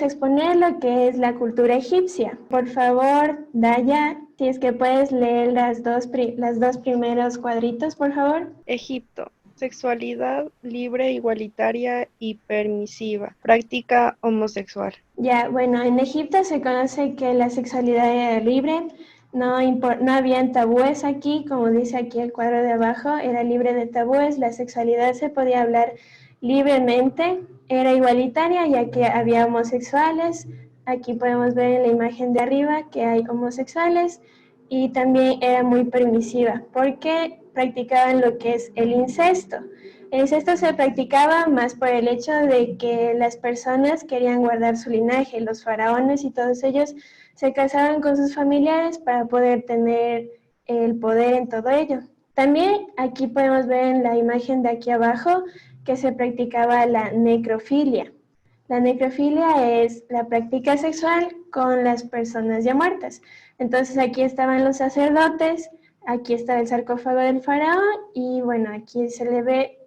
vamos a exponer lo que es la cultura egipcia. Por favor, Daya, si es que puedes leer las dos primeros cuadritos, por favor. Egipto. Sexualidad libre, igualitaria y permisiva. Práctica homosexual. Ya, bueno, en Egipto se conoce que la sexualidad era libre, no habían tabúes aquí, como dice aquí el cuadro de abajo, era libre de tabúes, la sexualidad se podía hablar libremente, era igualitaria ya que había homosexuales, aquí podemos ver en la imagen de arriba que hay homosexuales, y también era muy permisiva porque practicaban lo que es el incesto. El incesto se practicaba más por el hecho de que las personas querían guardar su linaje, los faraones y todos ellos se casaban con sus familiares para poder tener el poder en todo ello. También aquí podemos ver en la imagen de aquí abajo que se practicaba la necrofilia. La necrofilia es la práctica sexual con las personas ya muertas. Entonces aquí estaban los sacerdotes, aquí está el sarcófago del faraón y bueno, aquí se le ve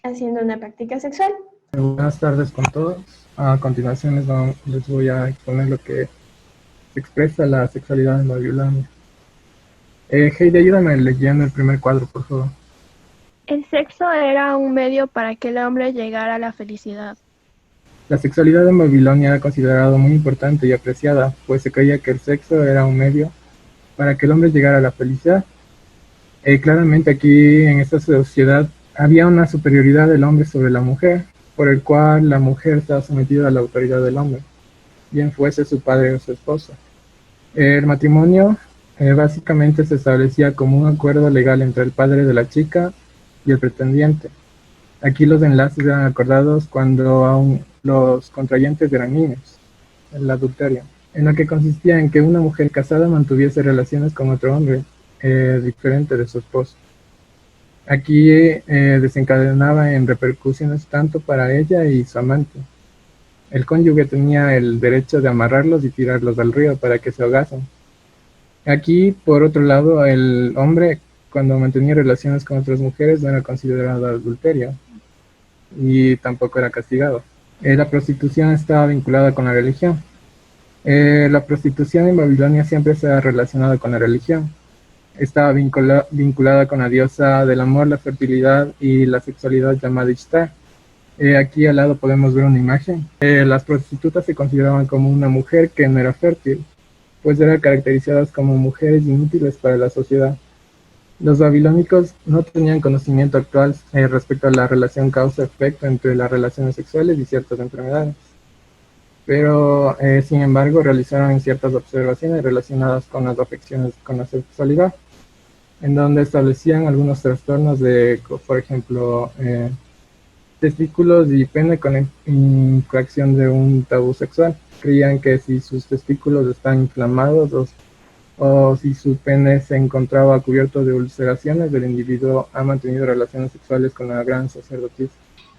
haciendo una práctica sexual. Buenas tardes con todos. A continuación les voy a exponer lo que se expresa la sexualidad en Babilonia. Heidi, ayúdame leyendo el primer cuadro, por favor. El sexo era un medio para que el hombre llegara a la felicidad. La sexualidad en Babilonia era considerada muy importante y apreciada, pues se creía que el sexo era un medio para que el hombre llegara a la felicidad. Claramente aquí en esta sociedad había una superioridad del hombre sobre la mujer, por el cual la mujer estaba sometida a la autoridad del hombre, bien fuese su padre o su esposo. El matrimonio básicamente se establecía como un acuerdo legal entre el padre de la chica y el pretendiente. Aquí los enlaces eran acordados cuando aún los contrayentes eran niños, el adulterio, en lo que consistía en que una mujer casada mantuviese relaciones con otro hombre diferente de su esposo. Aquí desencadenaba en repercusiones tanto para ella y su amante. El cónyuge tenía el derecho de amarrarlos y tirarlos al río para que se ahogasen. Aquí, por otro lado, el hombre, cuando mantenía relaciones con otras mujeres, no era considerado adulterio y tampoco era castigado. La prostitución estaba vinculada con la religión. La prostitución en Babilonia siempre se ha relacionado con la religión. Estaba vinculada con la diosa del amor, la fertilidad y la sexualidad llamada Ishtar. Aquí al lado podemos ver una imagen. Las prostitutas se consideraban como una mujer que no era fértil, pues eran caracterizadas como mujeres inútiles para la sociedad. Los babilónicos no tenían conocimiento actual respecto a la relación causa-efecto entre las relaciones sexuales y ciertas enfermedades, pero sin embargo realizaron ciertas observaciones relacionadas con las afecciones con la sexualidad, en donde establecían algunos trastornos de, por ejemplo, testículos y pene con infracción de un tabú sexual. Creían que si sus testículos están inflamados o si su pene se encontraba cubierto de ulceraciones, el individuo ha mantenido relaciones sexuales con la gran sacerdotisa.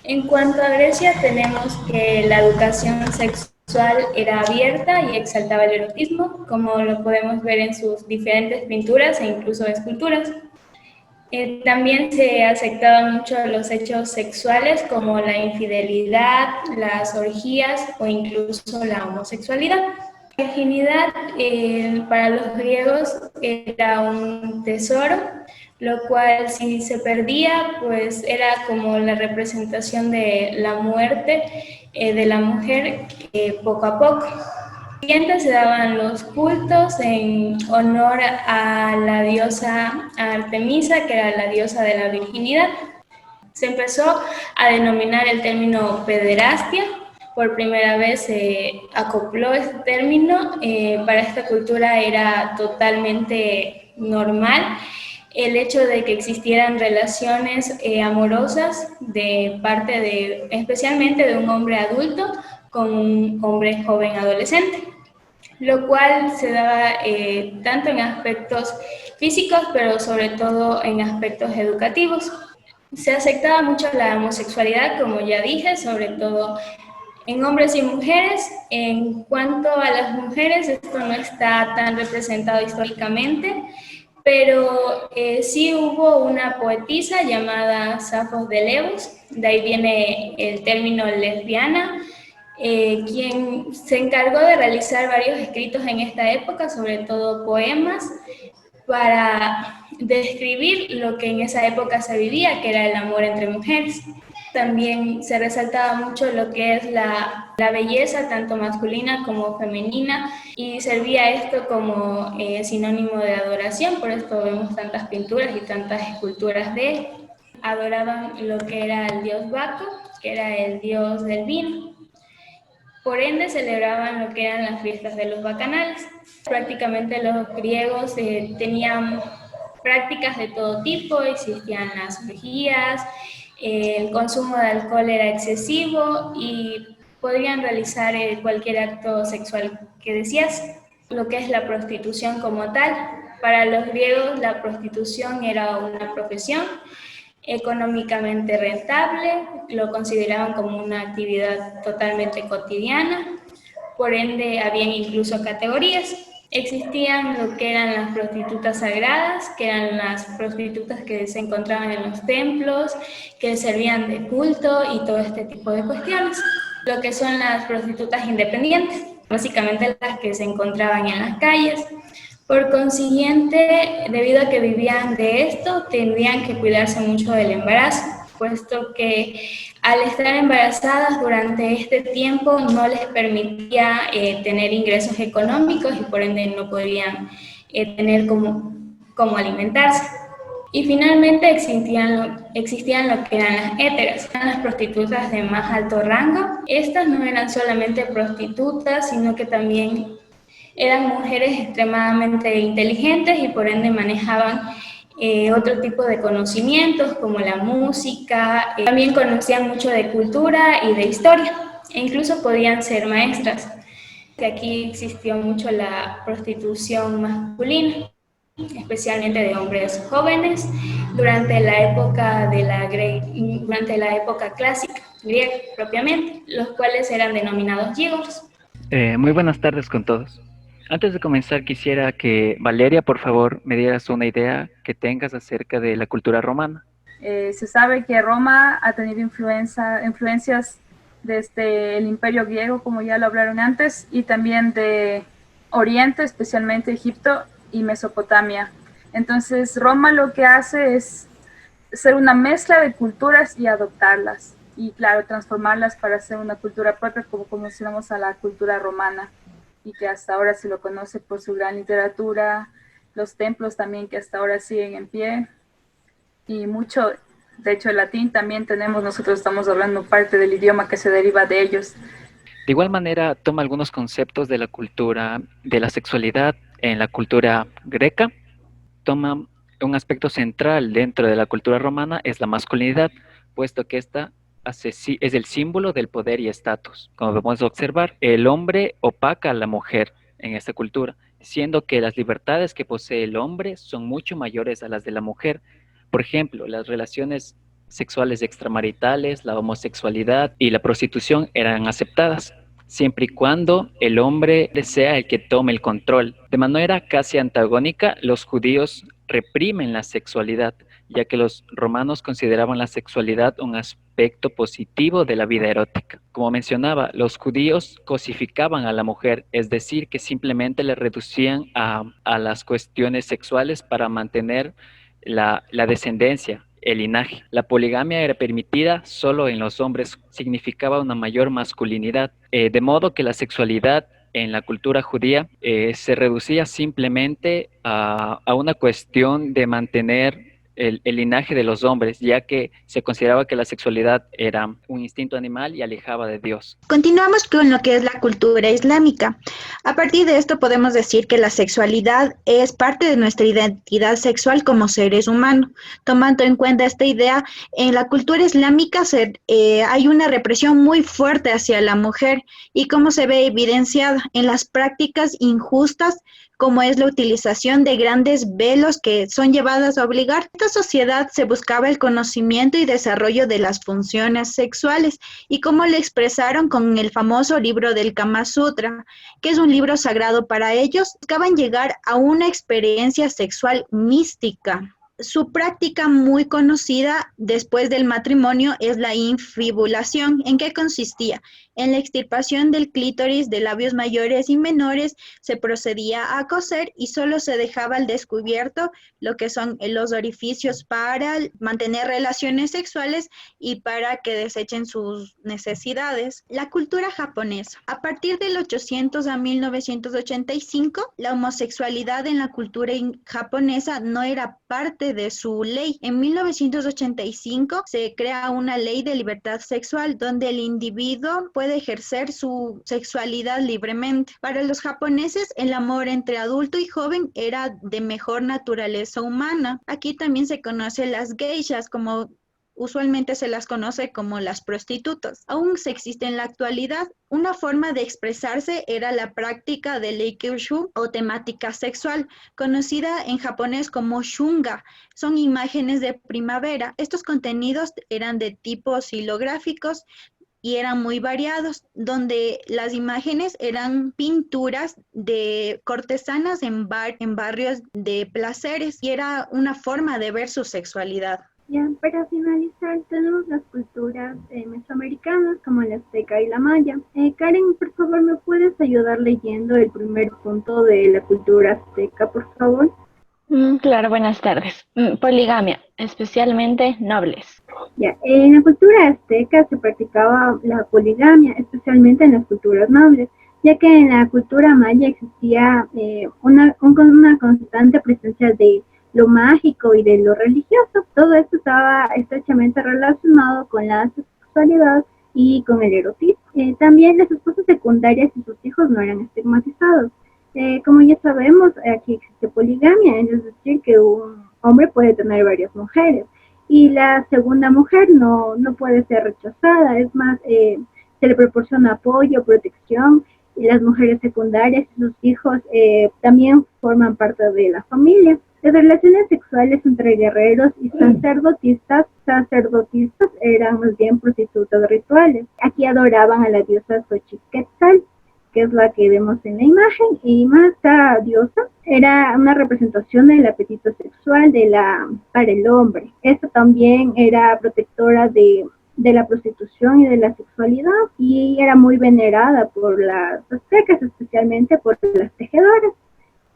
En cuanto a Grecia, tenemos que la educación sexual era abierta y exaltaba el erotismo, como lo podemos ver en sus diferentes pinturas e incluso esculturas. También se aceptaban mucho los hechos sexuales como la infidelidad, las orgías o incluso la homosexualidad. La virginidad para los griegos era un tesoro, lo cual si se perdía, pues era como la representación de la muerte de la mujer poco a poco. Siguiente se daban los cultos en honor a la diosa Artemisa, que era la diosa de la virginidad. Se empezó a denominar el término pederastia. Por primera vez se acopló este término. Para esta cultura era totalmente normal el hecho de que existieran relaciones amorosas de parte de, especialmente de un hombre adulto con un hombre joven adolescente, lo cual se daba tanto en aspectos físicos, pero sobre todo en aspectos educativos. Se aceptaba mucho la homosexualidad, como ya dije, sobre todo en hombres y mujeres. En cuanto a las mujeres, esto no está tan representado históricamente, pero sí hubo una poetisa llamada Safos de Levos, de ahí viene el término lesbiana. quien se encargó de realizar varios escritos en esta época, sobre todo poemas, para describir lo que en esa época se vivía, que era el amor entre mujeres. También se resaltaba mucho lo que es la belleza, tanto masculina como femenina, y servía esto como sinónimo de adoración, por esto vemos tantas pinturas y tantas esculturas de él. Adoraban lo que era el dios Baco, que era el dios del vino. Por ende, celebraban lo que eran las fiestas de los bacanales. Prácticamente los griegos tenían prácticas de todo tipo, existían las orgías, el consumo de alcohol era excesivo y podrían realizar cualquier acto sexual que deseasen. Lo que es la prostitución como tal, para los griegos la prostitución era una profesión económicamente rentable, lo consideraban como una actividad totalmente cotidiana, por ende habían incluso categorías. Existían lo que eran las prostitutas sagradas, que eran las prostitutas que se encontraban en los templos, que servían de culto y todo este tipo de cuestiones. Lo que son las prostitutas independientes, básicamente las que se encontraban en las calles. Por consiguiente, debido a que vivían de esto, tendrían que cuidarse mucho del embarazo, puesto que al estar embarazadas durante este tiempo no les permitía tener ingresos económicos y por ende no podrían tener cómo alimentarse. Y finalmente existían lo que eran las héteras, eran las prostitutas de más alto rango. Estas no eran solamente prostitutas, sino que también eran mujeres extremadamente inteligentes y por ende manejaban otro tipo de conocimientos como la música, también conocían mucho de cultura y de historia, e incluso podían ser maestras. Aquí existió mucho la prostitución masculina, especialmente de hombres jóvenes, durante la época clásica, griega propiamente, los cuales eran denominados gigolos. Muy buenas tardes con todos. Antes de comenzar, quisiera que Valeria, por favor, me dieras una idea que tengas acerca de la cultura romana. Se sabe que Roma ha tenido influencias desde el Imperio griego, como ya lo hablaron antes, y también de Oriente, especialmente Egipto y Mesopotamia. Entonces, Roma lo que hace es ser una mezcla de culturas y adoptarlas. Y claro, transformarlas para hacer una cultura propia, como conocemos a la cultura romana, y que hasta ahora se lo conoce por su gran literatura, los templos también que hasta ahora siguen en pie, y mucho, de hecho el latín también nosotros estamos hablando parte del idioma que se deriva de ellos. De igual manera, toma algunos conceptos de la cultura, de la sexualidad en la cultura greca. Toma un aspecto central dentro de la cultura romana, es la masculinidad, puesto que esta es el símbolo del poder y estatus. Como podemos observar, el hombre opaca a la mujer en esta cultura, siendo que las libertades que posee el hombre son mucho mayores a las de la mujer. Por ejemplo, las relaciones sexuales extramaritales, la homosexualidad y la prostitución eran aceptadas, siempre y cuando el hombre sea el que tome el control. De manera casi antagónica, los judíos reprimen la sexualidad, ya que los romanos consideraban la sexualidad un aspecto positivo de la vida erótica. Como mencionaba, los judíos cosificaban a la mujer, es decir, que simplemente le reducían a las cuestiones sexuales para mantener la descendencia, el linaje. La poligamia era permitida solo en los hombres, significaba una mayor masculinidad, de modo que la sexualidad en la cultura judía se reducía simplemente a una cuestión de mantener el linaje de los hombres, ya que se consideraba que la sexualidad era un instinto animal y alejaba de Dios. Continuamos con lo que es la cultura islámica. A partir de esto podemos decir que la sexualidad es parte de nuestra identidad sexual como seres humanos. Tomando en cuenta esta idea, en la cultura islámica hay una represión muy fuerte hacia la mujer y cómo se ve evidenciada en las prácticas injustas como es la utilización de grandes velos que son llevadas a obligar. En esta sociedad se buscaba el conocimiento y desarrollo de las funciones sexuales y cómo lo expresaron con el famoso libro del Kama Sutra, que es un libro sagrado para ellos. Buscaban llegar a una experiencia sexual mística. Su práctica muy conocida después del matrimonio es la infibulación. ¿En qué consistía? En la extirpación del clítoris de labios mayores y menores se procedía a coser y solo se dejaba al descubierto lo que son los orificios para mantener relaciones sexuales y para que desechen sus necesidades. La cultura japonesa. A partir del 800 a 1985, la homosexualidad en la cultura japonesa no era parte de su ley. En 1985 se crea una ley de libertad sexual donde el individuo puede ejercer su sexualidad libremente. Para los japoneses, el amor entre adulto y joven era de mejor naturaleza humana. Aquí también se conocen las geishas, como usualmente se las conoce como las prostitutas. Aún se existe en la actualidad. Una forma de expresarse era la práctica del Eikyushu o temática sexual, conocida en japonés como shunga. Son imágenes de primavera. Estos contenidos eran de tipo silográficos y eran muy variados, donde las imágenes eran pinturas de cortesanas en barrios de placeres y era una forma de ver su sexualidad. Ya, para finalizar, tenemos las culturas mesoamericanas como la azteca y la maya. Karen, por favor, ¿me puedes ayudar leyendo el primer punto de la cultura azteca, por favor? Claro, buenas tardes. Poligamia, especialmente nobles. Ya, en la cultura azteca se practicaba la poligamia, especialmente en las culturas nobles, ya que en la cultura maya existía una constante presencia de lo mágico y de lo religioso. Todo esto estaba estrechamente relacionado con la sexualidad y con el erotismo. También las esposas secundarias y sus hijos no eran estigmatizados. Como ya sabemos, aquí existe poligamia, es decir, que un hombre puede tener varias mujeres y la segunda mujer no puede ser rechazada. Es más, se le proporciona apoyo, protección, y las mujeres secundarias y sus hijos también forman parte de la familia. Las relaciones sexuales entre guerreros y sacerdotistas eran más bien prostitutas rituales. Aquí adoraban a la diosa Xochiquetzal, que es la que vemos en la imagen, y más esta diosa era una representación del apetito sexual para el hombre. Esta también era protectora de la prostitución y de la sexualidad, y era muy venerada por las aztecas, especialmente por las tejedoras.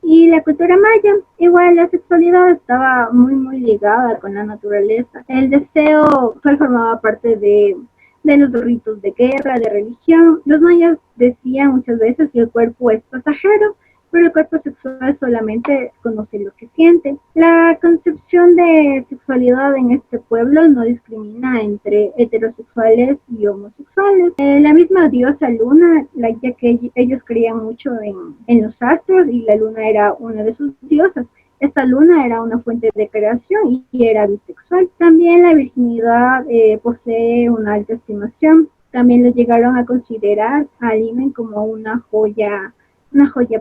Y la cultura maya, igual la sexualidad estaba muy ligada con la naturaleza. El deseo formaba parte de los ritos de guerra, de religión. Los mayas decían muchas veces que el cuerpo es pasajero, pero el cuerpo sexual solamente conoce lo que siente. La concepción de sexualidad en este pueblo no discrimina entre heterosexuales y homosexuales. La misma diosa Luna, ya que ellos creían mucho en los astros y la luna era una de sus diosas. Esta luna era una fuente de creación y era bisexual. También la virginidad posee una alta estimación. También lo llegaron a considerar al himen como una joya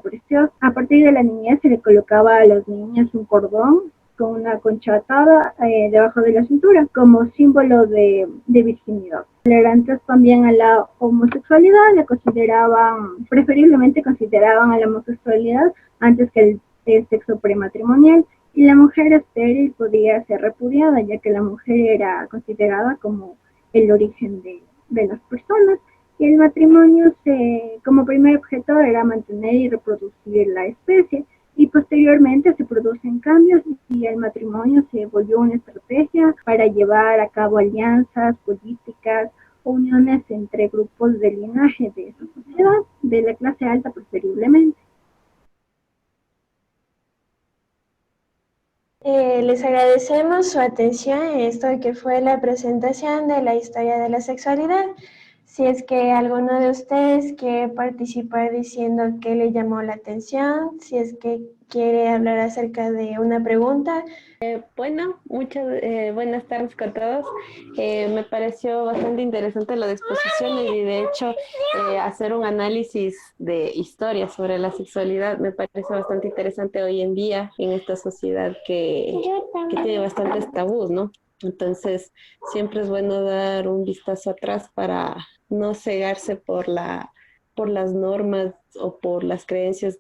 preciosa. A partir de la niñez se le colocaba a las niñas un cordón con una concha atada debajo de la cintura como símbolo de virginidad. Tolerantes también a la homosexualidad, preferiblemente consideraban a la homosexualidad antes que el sexo prematrimonial, y la mujer estéril podía ser repudiada, ya que la mujer era considerada como el origen de las personas, y el matrimonio como primer objeto era mantener y reproducir la especie, y posteriormente se producen cambios y el matrimonio se volvió una estrategia para llevar a cabo alianzas políticas o uniones entre grupos de linaje de esa sociedad, de la clase alta preferiblemente. Les agradecemos su atención en esto que fue la presentación de la historia de la sexualidad. Si es que alguno de ustedes quiere participar diciendo qué le llamó la atención, si es que quiere hablar acerca de una pregunta. Buenas tardes con todos. Me pareció bastante interesante la exposición y de hecho hacer un análisis de historia sobre la sexualidad me parece bastante interesante hoy en día en esta sociedad que tiene bastantes tabús, ¿no? Entonces siempre es bueno dar un vistazo atrás para no cegarse por las normas o por las creencias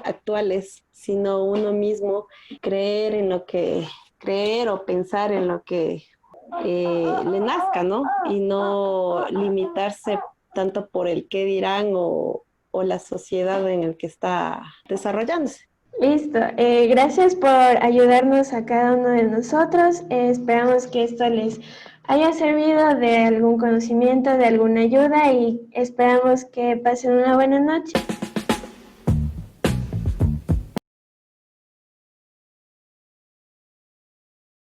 actuales, sino uno mismo creer o pensar en lo que le nazca, ¿no? Y no limitarse tanto por el qué dirán o la sociedad en el que está desarrollándose. Listo. Gracias por ayudarnos a cada uno de nosotros. Esperamos que esto les haya servido de algún conocimiento, de alguna ayuda y esperamos que pasen una buena noche.